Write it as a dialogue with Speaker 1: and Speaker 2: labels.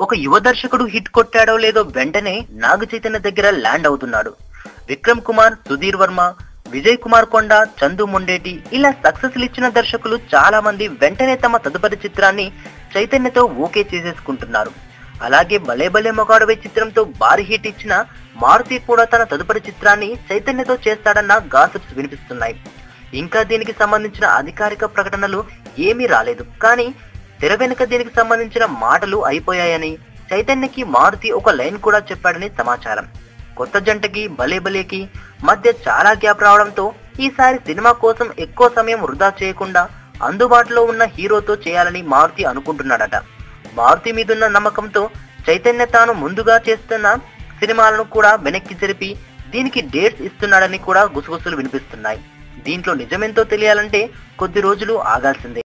Speaker 1: ఒక యువ దర్శకుడు హిట్ కొట్టాడో లేదో వెంటనే నాగ చైతన్య దగ్గర ల్యాండ్ అవుతున్నాడు. విక్రమ్ కుమార్, సుధీర్ వర్మ, విజయ్ కుమార్ కొండ, చందు మొండేటి ఇలా సక్సెస్ ఇచ్చిన దర్శకులు చాలా మంది వెంటనే తమ తదుపరి చిత్రాన్ని చైతన్యతో ఓకే చేసేసుకుంటున్నారు. అలాగే భలే భలే మొగాడువే చిత్రంతో భారీ హిట్ ఇచ్చిన మారుతి కూడా తన తదుపరి చిత్రాన్ని చైతన్యతో చేస్తాడన్న గాసిప్స్ వినిపిస్తున్నాయి. ఇంకా దీనికి సంబంధించిన అధికారిక ప్రకటనలు ఏమీ రాలేదు. కానీ తెర వెనుక దీనికి సంబంధించిన మాటలు అయిపోయాయని, చైతన్యకి మారుతి ఒక లైన్ కూడా చెప్పాడని సమాచారం. కొత్త జంటకి భలే భలేకి మధ్య చాలా గ్యాప్ రావడంతో ఈసారి సినిమా కోసం ఎక్కువ సమయం వృధా చేయకుండా అందుబాటులో ఉన్న హీరోతో చేయాలని మారుతి అనుకుంటున్నాడట. మారుతి మీదున్న నమ్మకంతో చైతన్య తాను ముందుగా చేస్తున్న సినిమాలను కూడా వెనక్కి జరిపి దీనికి డేట్స్ ఇస్తున్నాడని కూడా గుసగుసలు వినిపిస్తున్నాయి. దీంట్లో నిజమేంతో తెలియాలంటే కొద్ది రోజులు ఆగాల్సిందే.